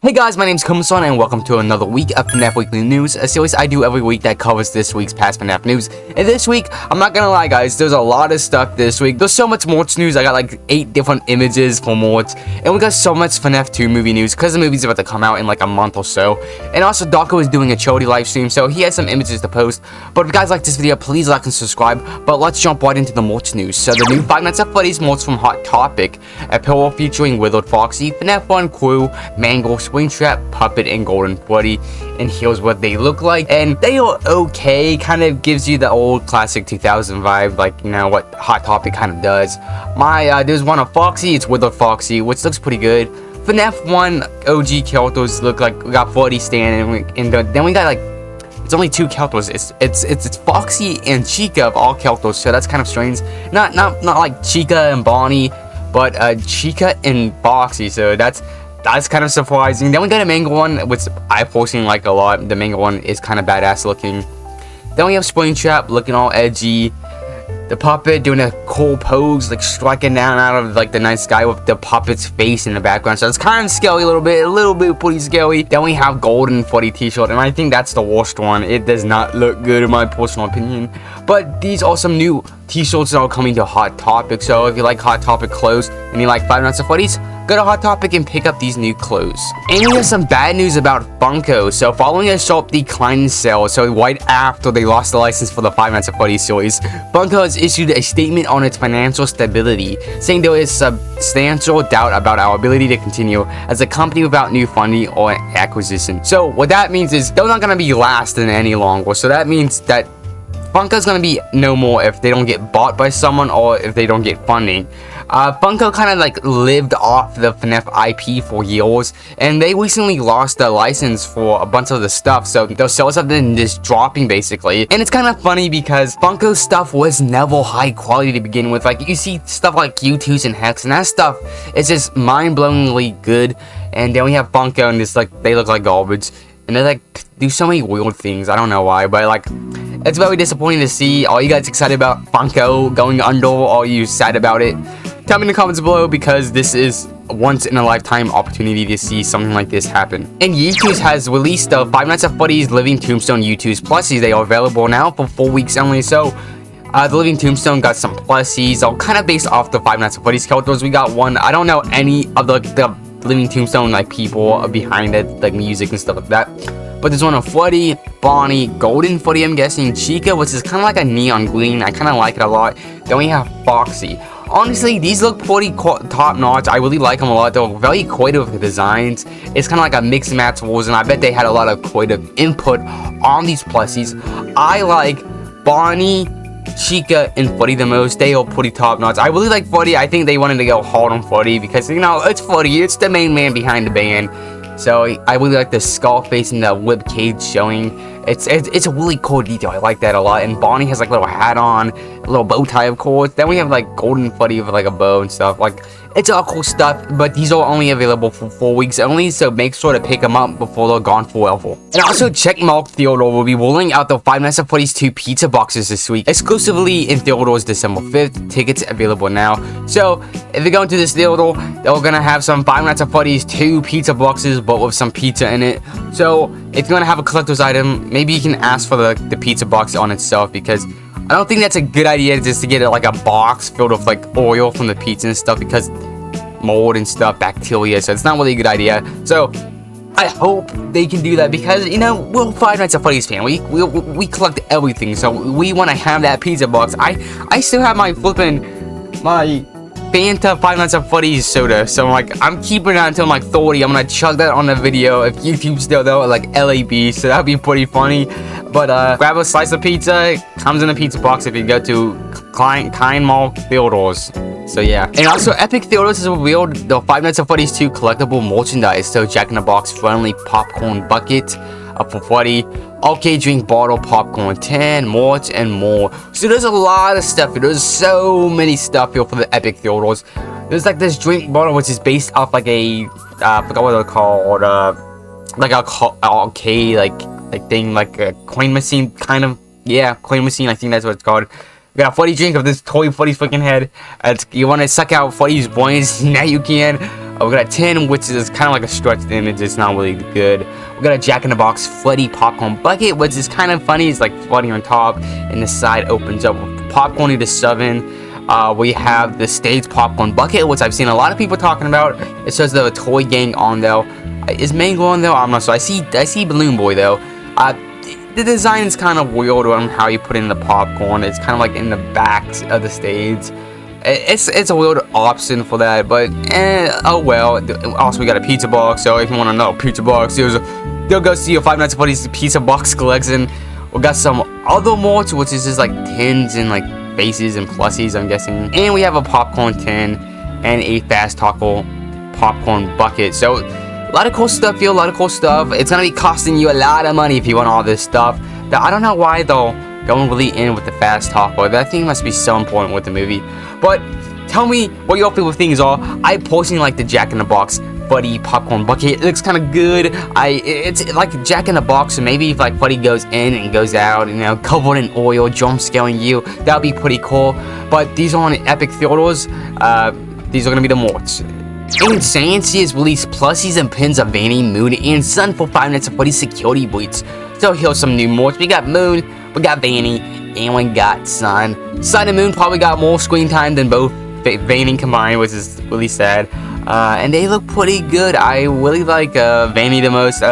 Hey guys, my name's Komasan and welcome to another week of FNaF Weekly News, a series I do every week that covers this week's past FNaF news. And this week, I'm not gonna lie guys, there's a lot of stuff this week. There's so much Morts news. I got like 8 different images for Morts, and we got so much FNaF 2 movie news because the movie's about to come out in like a month or so. And also Darko is doing a charity live stream, so he has some images to post. But if you guys like this video, please like and subscribe. But let's jump right into the Morts news. So the new Five Nights at Freddy's Morts from Hot Topic, a pillow featuring Withered Foxy, FNaF 1 crew, Mango, Springtrap, Puppet, and Golden Freddy. And here's what they look like, and they are okay. Kind of gives you the old classic 2000 vibe, like, you know, what Hot Topic kind of does. There's one of Foxy, it's Withered Foxy, which looks pretty good. FNaF 1 OG characters look like we got Freddy standing, and then we got like, it's only 2 characters. It's Foxy and Chica of all characters, so that's kind of strange. Not like Chica and Bonnie, but Chica and Foxy, so that's kind of surprising. Then we got a Mango one, which I personally like a lot. The Mango one is kind of badass looking. Then we have Springtrap looking all edgy. The Puppet doing a cool pose, like striking down out of like the night sky with the Puppet's face in the background. So it's kind of scary a little bit pretty scary. Then we have Golden Freddy t-shirt, and I think that's the worst one. It does not look good in my personal opinion. But these are some new t-shirts that are coming to Hot Topic. So if you like Hot Topic clothes and you like Five Nights at Freddy's, go to Hot Topic and pick up these new clothes. And we have some bad news about FUNKO. So following a sharp decline in sales, so right after they lost the license for the Five Nights at Freddy's series, FUNKO has issued a statement on its financial stability, saying there is substantial doubt about our ability to continue as a company without new funding or acquisition. So what that means is they're not going to be lasting any longer. So that means that FUNKO's gonna be no more if they don't get bought by someone or if they don't get funding. FUNKO kind of like lived off the FNaF IP for years, and they recently lost the license for a bunch of the stuff, so their sales have been just dropping basically. And it's kind of funny because FUNKO stuff was never high quality to begin with. Like, you see stuff like Youtooz and Hex, and that stuff is just mind-blowingly good. And then we have FUNKO, and it's like they look like garbage, and they like do so many weird things. I don't know why, but like, it's very disappointing to see. Are you guys excited about FUNKO going under, or are you sad about it? Tell me in the comments below, because this is a once-in-a-lifetime opportunity to see something like this happen. And Youtooz has released the Five Nights at Freddy's Living Tombstone Youtooz Plushies. They are available now for 4 weeks only. So the Living Tombstone got some plushies, all kind of based off the Five Nights at Freddy's characters. We got one, I don't know any of the Living Tombstone like people behind it, like music and stuff like that. But there's one of Freddy, Bonnie, Golden Freddy, I'm guessing, Chica, which is kind of like a neon green. I kind of like it a lot. Then we have Foxy. Honestly, these look pretty top-notch. I really like them a lot. They're very creative with the designs. It's kind of like a mix and match rules, and I bet they had a lot of creative input on these plushies. I like Bonnie, Chica, and Freddy the most. They are pretty top-notch. I really like Freddy. I think they wanted to go hard on Freddy because, you know, it's Freddy. It's the main man behind the band. So I really like the skull face and the rib cage showing. It's a really cool detail. I like that a lot. And Bonnie has like a little hat on, a little bow tie, of course. Then we have like Golden Freddy with like a bow and stuff. Like, it's all cool stuff, but these are only available for 4 weeks only, so make sure to pick them up before they're gone forever. And also, Checkmark Theodore will be rolling out the Five Nights at Freddy's 2 pizza boxes this week, exclusively in Theodore's December 5th. Tickets available now. So, if you're going to this Theodore, they're gonna have some Five Nights at Freddy's 2 pizza boxes, but with some pizza in it. So, if you want to have a collector's item, maybe you can ask for the pizza box on itself, because I don't think that's a good idea just to get like a box filled with like oil from the pizza and stuff, because mold and stuff, bacteria, so it's not really a good idea. So I hope they can do that, because, you know, we're Five Nights at Freddy's fan. We collect everything, so we want to have that pizza box. I still have my Fanta Five Nights at Freddy's soda, so like I'm keeping that until I'm like 30. I'm gonna chug that on the video if YouTube still though, like LAB, so that'd be pretty funny. But grab a slice of pizza. It comes in a pizza box if you go to Checkmark Theodores. So yeah. And also, Epic Theodores has revealed the Five Nights at Freddy's 2 collectible merchandise. So Jack in the Box friendly popcorn bucket for Freddy, arcade drink bottle, popcorn tin, Morts, and more. So there's a lot of stuff here. There's so many stuff here for the Epic Theodores. There's like this drink bottle which is based off like a I forgot what they're called, like a arcade like thing, like a coin machine kind of. Yeah, coin machine, I think that's what it's called. We got a Freddy drink of this toy Freddy's freaking head. You want to suck out Freddy's brains? Now you can. We got a tin, which is kind of like a stretched image. It's not really good. We got a Jack-in-the-Box Floody popcorn bucket, which is kind of funny. It's like flooding on top, and the side opens up with popcorn to 7. We have the stage popcorn bucket, which I've seen a lot of people talking about. It says the toy gang on though. Is Mango on though? I'm not sure. I see Balloon Boy though. The design is kind of weird on how you put in the popcorn. It's kind of like in the back of the stage. It's a weird option for that, but oh well. Also, we got a pizza box. So if you want to know, pizza box, they'll go see your Five Nights at Freddy's pizza box collection. We got some other morts, which is just like tins and like faces and plushies, I'm guessing. And we have a popcorn tin and a fast taco popcorn bucket. So a lot of cool stuff here, a lot of cool stuff. It's gonna be costing you a lot of money if you want all this stuff. I don't know why though, going really in with the fast taco. That thing must be so important with the movie. But tell me what your favorite things are. I personally like the Jack-in-the-Box Fuddy popcorn bucket. It looks kind of good. It's like Jack-in-the-Box, so maybe if like Fuddy goes in and goes out, you know, covered in oil, jump scaring you, that would be pretty cool. But these are on Epic Theaters. These are gonna be the morts. And Sanshee has released plushies and pins of Vanny, Moon, and Sun for Five Nights at Freddy's security boots. So here's some new morts. We got Moon, we got Vanny, and we got Sun. Sun and Moon probably got more screen time than both Vanny combined, which is really sad. And they look pretty good. I really like Vanny the most.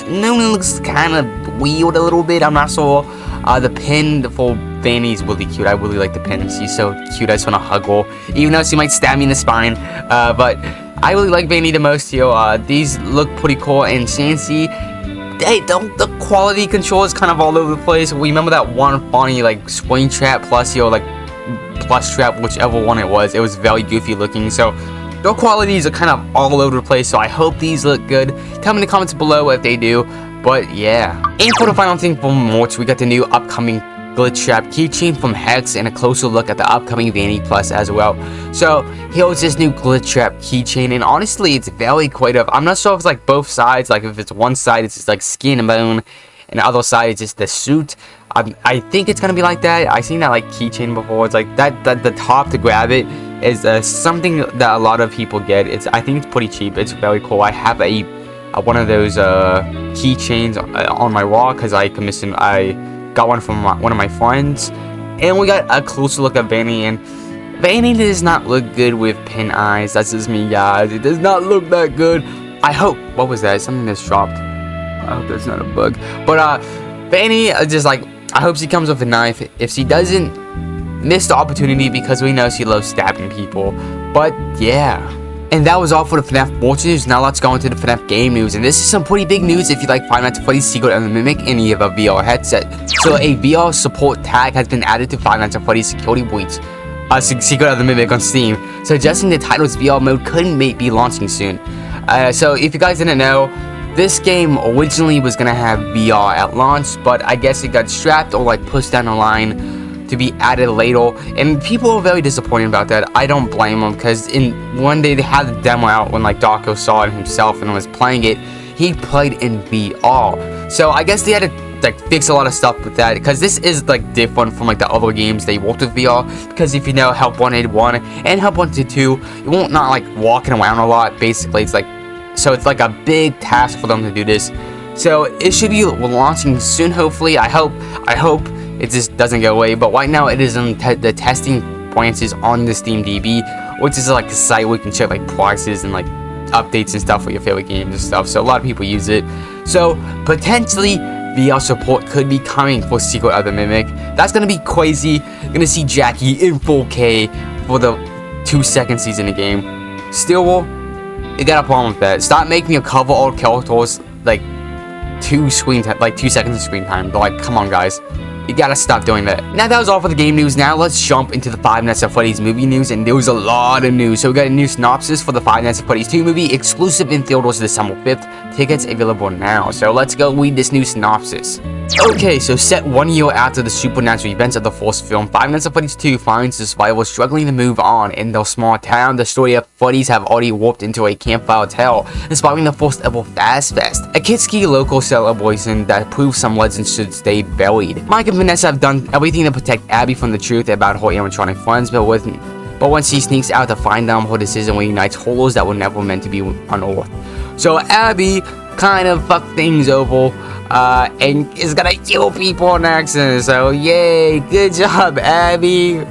Moon looks kind of weird a little bit. I'm not sure. The pin for Vanny is really cute. I really like the pin. She's so cute. I just want to hug her, even though she might stab me in the spine. But I really like Vanny the most here. These look pretty cool. And Sanshee, the quality control is kind of all over the place. We remember that one funny like swing trap plushie or like plush trap, whichever one it was. It was very goofy looking. So their qualities are kind of all over the place. So I hope these look good. Tell me in the comments below if they do. But yeah. And for the final thing for morts, we got the new upcoming glitchtrap keychain from Hex and a closer look at the upcoming Vanny Plus as well. So here's this new glitchtrap keychain, and honestly it's very creative. I'm not sure if it's like both sides, like if it's one side it's just like skin and bone and the other side is just the suit. I think it's gonna be like that. I've seen that like keychain before. It's like that the top to grab it is something that a lot of people get. I think it's pretty cheap. It's very cool. I have a one of those keychains on my wall because I got one from one of my friends. And we got a closer look at Vanny, and Vanny does not look good with pin eyes. That's just me, guys. It does not look that good. I hope, what was that? Something that's dropped. I hope that's not a bug. But Vanny, just like, I hope she comes with a knife. If she doesn't, miss the opportunity because we know she loves stabbing people. But yeah. And that was all for the FNaF morts news. Now let's go into the FNaF game news. And this is some pretty big news if you like Five Nights at Freddy's Secret of the Mimic and you have a VR headset. So a VR support tag has been added to Five Nights at Freddy's security boots. Secret of the Mimic on Steam, suggesting the title's VR mode could be launching soon. So if you guys didn't know, this game originally was gonna have VR at launch, but I guess it got scrapped or like pushed down the line to be added later, and people are very disappointed about that. I don't blame them, because in one day they had the demo out when like Darko saw it himself and was playing it. He played in VR, so I guess they had to like fix a lot of stuff with that, because this is like different from like the other games they worked with VR. Because if you know Help 181 and Help 122, you won't not like walking around a lot. Basically, it's like, so it's like a big task for them to do this. So it should be launching soon, hopefully. I hope it just doesn't go away. But right now it is in the testing branches on the Steam DB, which is like a site where you can check like prices and like updates and stuff for your favorite games and stuff. So a lot of people use it. So potentially VR support could be coming for Secret of the Mimic. That's gonna be crazy. You're gonna see Jackie in 4K for the 2 seconds he's in the game. Still, you got a problem with that. Stop making your cover all characters like 2 seconds of screen time. But like, come on, guys. You gotta stop doing that. Now that was all for the game news. Now let's jump into the Five Nights at Freddy's movie news, and there was a lot of news. So we got a new synopsis for the Five Nights at Freddy's 2 movie, exclusive in theaters December 5th. Tickets available now. So let's go read this new synopsis. Okay, so set 1 year after the supernatural events of the first film, Five Nights at Freddy's 2 finds the survivors struggling to move on. In their small town, the story of Freddy's have already warped into a campfire tale, inspiring the first ever Fast Fest, a kid-ski local celebration that proves some legends should stay buried. Mike and Vanessa have done everything to protect Abby from the truth about her animatronic friends, but with but once he sneaks out to find them, her decision ignites horrors that were never meant to be on Earth. So Abby kind of fucked things over, and is gonna kill people on accident. So yay, good job, Abby.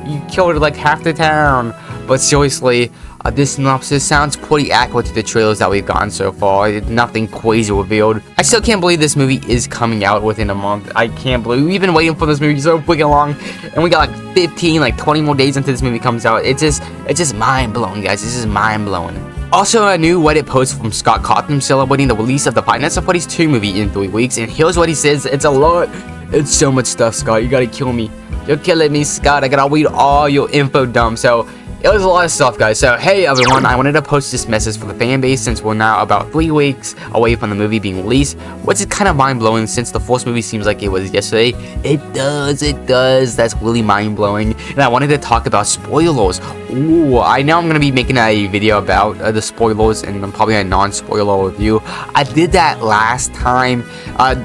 You killed like half the town. But seriously, this synopsis sounds pretty accurate to the trailers that we've gotten so far. Nothing crazy revealed. I still can't believe this movie is coming out within a month. I can't believe we've been waiting for this movie so freaking long, and we got like 15, like 20 more days until this movie comes out. It's just mind blowing, guys. This is mind blowing. Also, a new Reddit post from Scott Cawthon celebrating the release of the Five Nights at Freddy's 2 movie in 3 weeks, and here's what he says. It's a lot. It's so much stuff, Scott. You gotta kill me. You're killing me, Scott. I gotta read all your info dump. So it was a lot of stuff, guys. So hey everyone, I wanted to post this message for the fan base since we're now about 3 weeks away from the movie being released, which is kind of mind-blowing since the first movie seems like it was yesterday. It does. That's really mind-blowing. And I wanted to talk about spoilers. Ooh, I know I'm gonna be making a video about the spoilers and probably a non-spoiler review. I did that last time.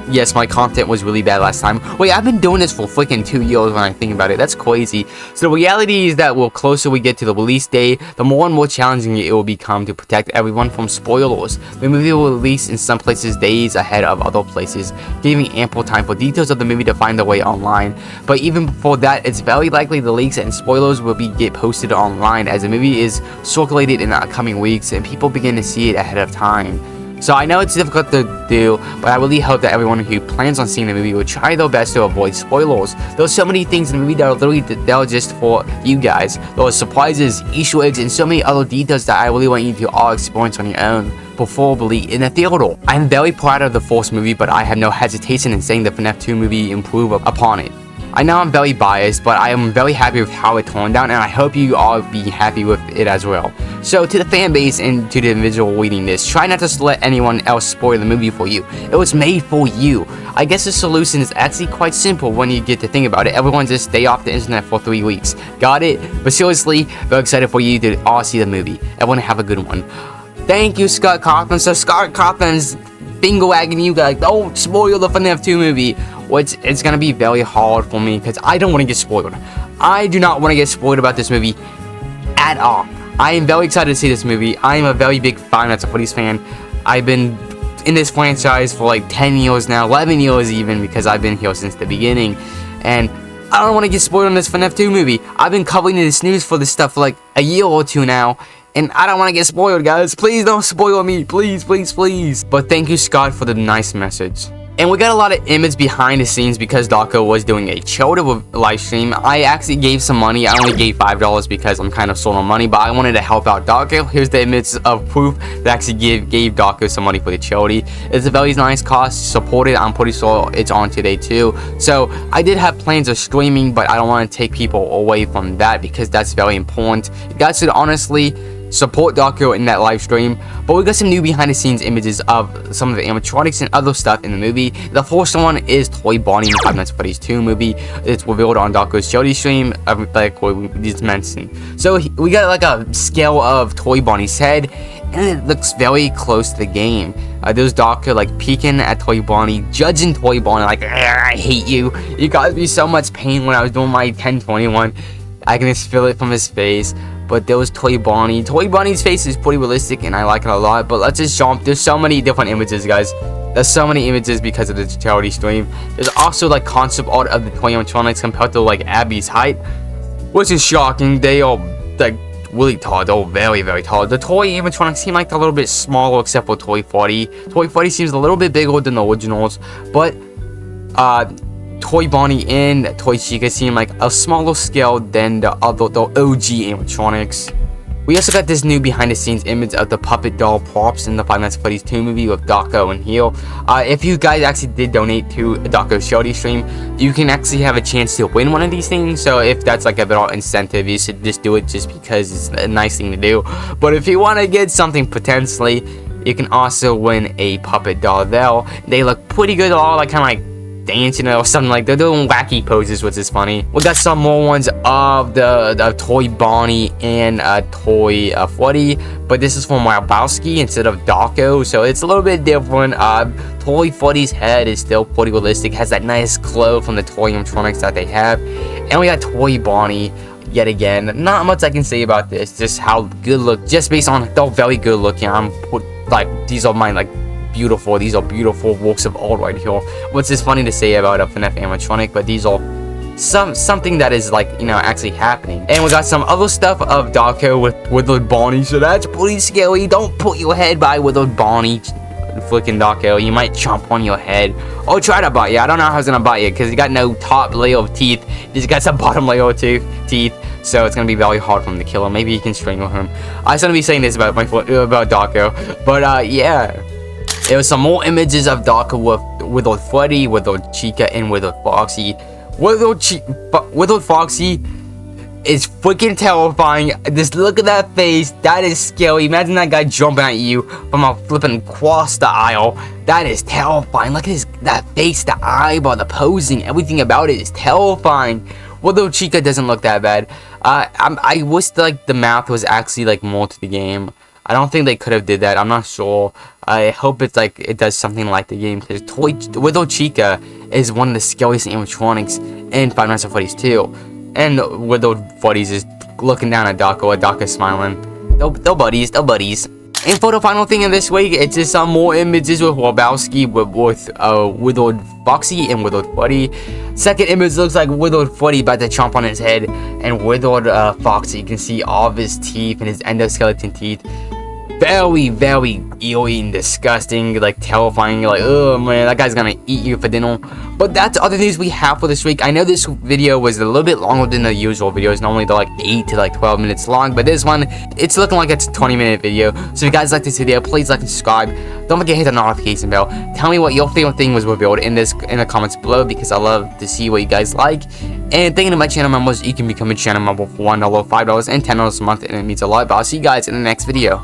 Yes, my content was really bad last time. Wait, I've been doing this for freaking 2 years when I think about it. That's crazy. So the reality is that the closer we get to the release day, the more and more challenging it will become to protect everyone from spoilers. The movie will release in some places days ahead of other places, giving ample time for details of the movie to find their way online. But even before that, it's very likely the leaks and spoilers will get posted online as the movie is circulated in the upcoming weeks and people begin to see it ahead of time. So I know it's difficult to do, but I really hope that everyone who plans on seeing the movie will try their best to avoid spoilers. There's so many things in the movie that are literally there just for you guys. There are surprises, Easter eggs, and so many other details that I really want you to all experience on your own, preferably in a theater. I am very proud of the first movie, but I have no hesitation in saying the FNaF 2 movie improved upon it. I know I'm very biased, but I am very happy with how it turned out, and I hope you all be happy with it as well. So to the fan base and to the individual reading this, try not to let anyone else spoil the movie for you. It was made for you. I guess the solution is actually quite simple when you get to think about it. Everyone just stay off the internet for 3 weeks. Got it? But seriously, very excited for you to all see the movie. Everyone have a good one. Thank you, Scott Cawthon. So Scott Cawthon's finger wagging you guys, don't spoil the FNaF 2 movie. Which it's gonna be very hard for me because I don't want to get spoiled. I do not want to get spoiled about this movie at all. I am very excited to see this movie. I am a very big Five Nights at Freddy's fan. I've been in this franchise for like 10 years now, 11 years even, because I've been here since the beginning. And I don't want to get spoiled on this FNaF 2 movie. I've been covering this news for this stuff for like a year or two now. And I don't want to get spoiled, guys. Please don't spoil me. Please, please, please. But thank you, Scott, for the nice message. And we got a lot of image behind the scenes because Darko was doing a charity live stream. I actually gave some money. I only gave $5 because I'm kind of short on money, but I wanted to help out Darko. Here's the image of proof that actually gave Darko some money for the charity. It's a very nice cause. Support it. I'm pretty sure it's on today too. So I did have plans of streaming, but I don't want to take people away from that because that's very important. You guys should honestly support Darko in that live stream. But we got some new behind the scenes images of some of the animatronics and other stuff in the movie. The first one is Toy Bonnie in Five Nights at Freddy's 2 movie. It's revealed on Darko's charity stream, like we just mentioned. So we got like a scale of Toy Bonnie's head, and it looks very close to the game. There's Darko like peeking at Toy Bonnie, judging Toy Bonnie like, I hate you. You caused me so much pain when I was doing my 1021. I can just feel it from his face. But there was Toy Bonnie. Toy Bonnie's face is pretty realistic and I like it a lot. But let's just jump. There's so many different images, guys. There's so many images because of the charity stream. There's also like concept art of the toy animatronics compared to like Abby's height, which is shocking. They are like really tall. They're very, very tall. The toy animatronics seem like a little bit smaller except for Toy Freddy. Toy Freddy seems a little bit bigger than the originals. But Toy Bonnie and Toy Chica seem like a smaller scale than the OG animatronics. We also got this new behind the scenes image of the puppet doll props in the Five Nights at Freddy's 2 movie with Darko and Heel. If you guys actually did donate to Darko's charity stream, you can actually have a chance to win one of these things. So if that's like a bit of incentive, you should just do it just because it's a nice thing to do. But if you want to get something potentially, you can also win a puppet doll there. They look pretty good, all like kind of like dancing or something, like they're doing wacky poses, which is funny. We got some more ones of the Toy Bonnie and Toy Freddy, but this is from Wabowski instead of Darko, so it's a little bit different. Toy Freddy's head is still pretty realistic, has that nice glow from the toy animatronics that they have. And we got Toy Bonnie. yet again. Not much I can say about this, just how good look, just based on they're very good looking. Like, these are mine, like, beautiful. These are beautiful works of art right here. What's just funny to say about a FNaF animatronic, but these are something that is, like, you know, actually happening. And we got some other stuff of Darko with Withered Bonnie, so that's pretty scary. Don't put your head by Withered Bonnie, freaking Darko. You might chomp on your head or try to bite you. I don't know how he's gonna bite you because he got no top layer of teeth. He's got some bottom layer of teeth, so it's gonna be very hard for him to kill him. Maybe you can strangle him. I shouldn't be saying this about Darko, but yeah. There was some more images of Darko with Withered Freddy, Withered Chica, and Withered Foxy. Withered Foxy is freaking terrifying. Just look at that face. That is scary. Imagine that guy jumping at you from a flipping across the aisle. That is terrifying. Look at that face, the eyeball, the posing, everything about it is terrifying. Withered Chica doesn't look that bad. I wish like the mouth was actually like more to the game. I don't think they could have did that. I'm not sure. I hope it's like it does something like the game, because Withered Chica is one of the scariest animatronics in Five Nights at Freddy's 2. And Withered Freddy's is looking down at Darko smiling. They're buddies, they're buddies. And for the final thing of this week, it's just some more images with Wabowski with Withered Foxy and Withered Freddy. Second image looks like Withered Freddy about to chomp on his head, and Withered Foxy, you can see all of his teeth and his endoskeleton teeth. Very, very eerie and disgusting, like terrifying. You're like, oh man, that guy's gonna eat you for dinner. But that's all the news we have for this week. I know this video was a little bit longer than the usual videos. Normally they're like 8 to like 12 minutes long, but this one, it's looking like it's a 20-minute video. So if you guys like this video, please like and subscribe. Don't forget to hit the notification bell. Tell me what your favorite thing was revealed in the comments below, because I love to see what you guys like. And thank you to my channel members. You can become a channel member for $1, $5, and $10 a month, and it means a lot. But I'll see you guys in the next video.